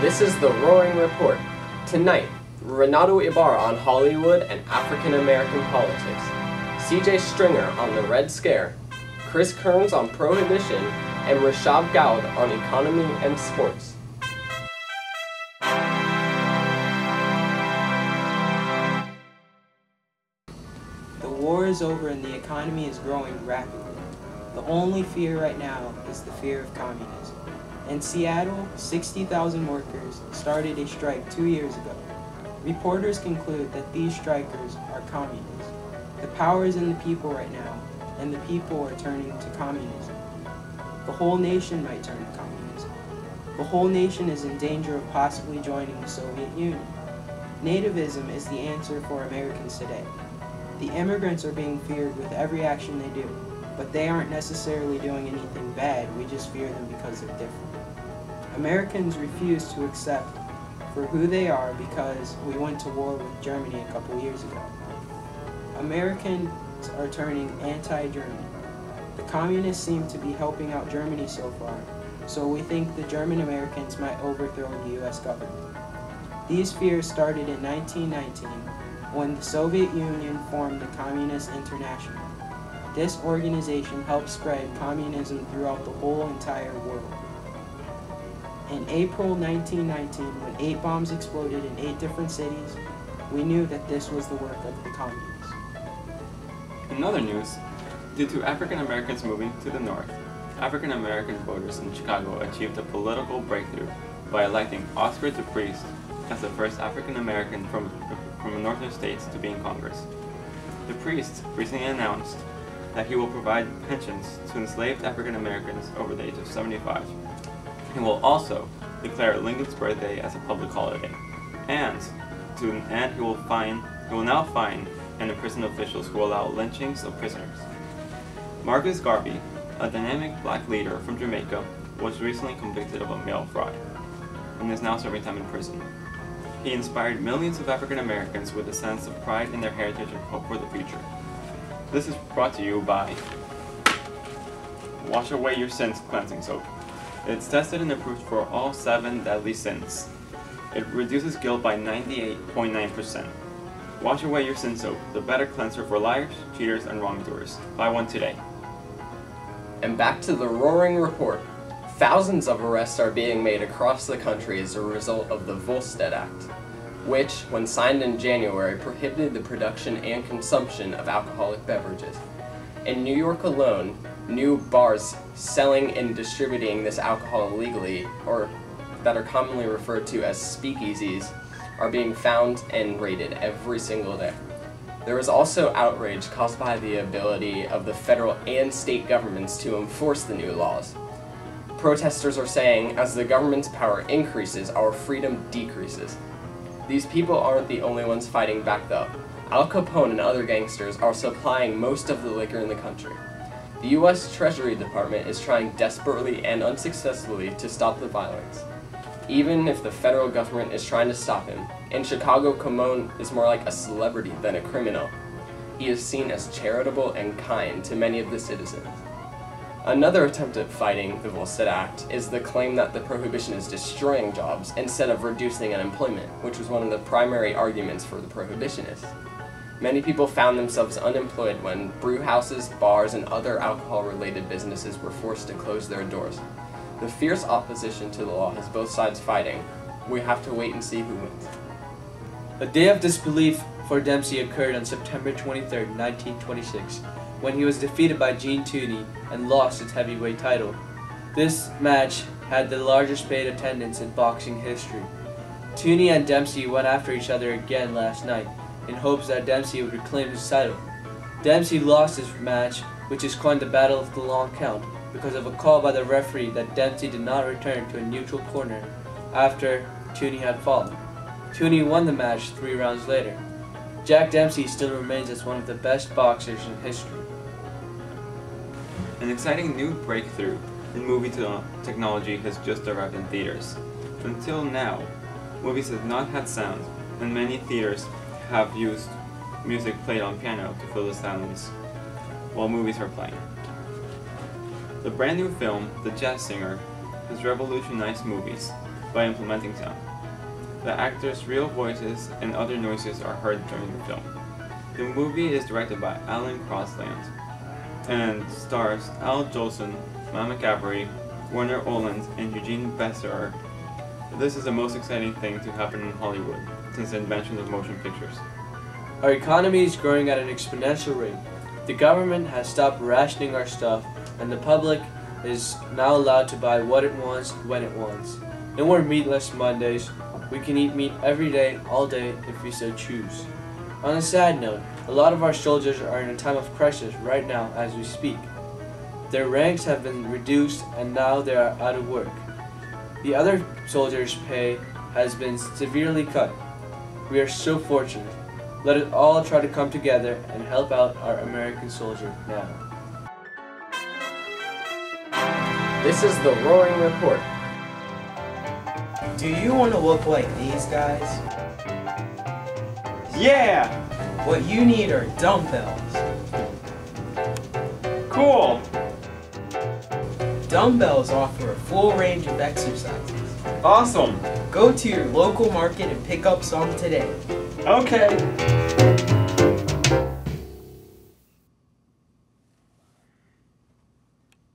This is the Roaring Report. Tonight, Renato Ibarra on Hollywood and African American politics, CJ Stringer on the Red Scare, Chris Kearns on Prohibition, and Rashab Goud on economy and sports. The war is over and the economy is growing rapidly. The only fear right now is the fear of communism. In Seattle, 60,000 workers started a strike 2 years ago. Reporters conclude that these strikers are communists. The power is in the people right now, and the people are turning to communism. The whole nation might turn to communism. The whole nation is in danger of possibly joining the Soviet Union. Nativism is the answer for Americans today. The immigrants are being feared with every action they do, but they aren't necessarily doing anything bad, we just fear them because they're different. Americans refuse to accept for who they are because we went to war with Germany a couple years ago. Americans are turning anti-German. The communists seem to be helping out Germany so far, so we think the German Americans might overthrow the US government. These fears started in 1919 when the Soviet Union formed the Communist International. This organization helped spread communism throughout the whole entire world. In April 1919, when 8 bombs exploded in 8 different cities, we knew that this was the work of the communists. In other news, due to African Americans moving to the north, African American voters in Chicago achieved a political breakthrough by electing Oscar DePriest as the first African American from the northern states to be in Congress. DePriest recently announced that he will provide pensions to enslaved African Americans over the age of 75. He will also declare Lincoln's birthday as a public holiday, and he will now fine and imprison officials who allow lynchings of prisoners. Marcus Garvey, a dynamic black leader from Jamaica, was recently convicted of a mail fraud and is now serving time in prison. He inspired millions of African Americans with a sense of pride in their heritage and hope for the future. This is brought to you by Wash Away Your Sins Cleansing Soap. It's tested and approved for all 7 deadly sins. It reduces guilt by 98.9%. Wash Away Your Sin Soap, the better cleanser for liars, cheaters, and wrongdoers. Buy one today. And back to the Roaring Report. Thousands of arrests are being made across the country as a result of the Volstead Act, which, when signed in January, prohibited the production and consumption of alcoholic beverages. In New York alone, new bars selling and distributing this alcohol illegally, or that are commonly referred to as speakeasies, are being found and raided every single day. There is also outrage caused by the ability of the federal and state governments to enforce the new laws. Protesters are saying, as the government's power increases, our freedom decreases. These people aren't the only ones fighting back though. Al Capone and other gangsters are supplying most of the liquor in the country. The U.S. Treasury Department is trying desperately and unsuccessfully to stop the violence. Even if the federal government is trying to stop him, in Chicago, Capone is more like a celebrity than a criminal. He is seen as charitable and kind to many of the citizens. Another attempt at fighting the Volstead Act is the claim that the prohibition is destroying jobs instead of reducing unemployment, which was one of the primary arguments for the prohibitionists. Many people found themselves unemployed when brew houses, bars, and other alcohol-related businesses were forced to close their doors. The fierce opposition to the law has both sides fighting. We have to wait and see who wins. A day of disbelief for Dempsey occurred on September 23, 1926, when he was defeated by Gene Tunney and lost his heavyweight title. This match had the largest paid attendance in boxing history. Tunney and Dempsey went after each other again last night, in hopes that Dempsey would reclaim his title. Dempsey lost his match, which is coined the Battle of the Long Count, because of a call by the referee that Dempsey did not return to a neutral corner after Tunney had fallen. Tunney won the match 3 rounds later. Jack Dempsey still remains as one of the best boxers in history. An exciting new breakthrough in movie technology has just arrived in theaters. Until now, movies have not had sound, and many theaters have used music played on piano to fill the silence while movies are playing. The brand new film, The Jazz Singer, has revolutionized movies. by implementing sound. The actors' real voices and other noises are heard during the film. The movie is directed by Alan Crosland and stars Al Jolson, Mama Cavery, Warner Oland, and Eugene Besserer. This is the most exciting thing to happen in Hollywood since the invention of motion pictures. Our economy is growing at an exponential rate. The government has stopped rationing our stuff, and the public is now allowed to buy what it wants when it wants. No more meatless Mondays. We can eat meat every day, all day, if we so choose. On a sad note, a lot of our soldiers are in a time of crisis right now as we speak. Their ranks have been reduced and now they are out of work. The other soldiers' pay has been severely cut. We are so fortunate. Let us all try to come together and help out our American soldier now. This is the Roaring Report. Do you want to look like these guys? Yeah! What you need are dumbbells. Cool! Dumbbells offer a full range of exercises. Awesome! Go to your local market and pick up some today. Okay!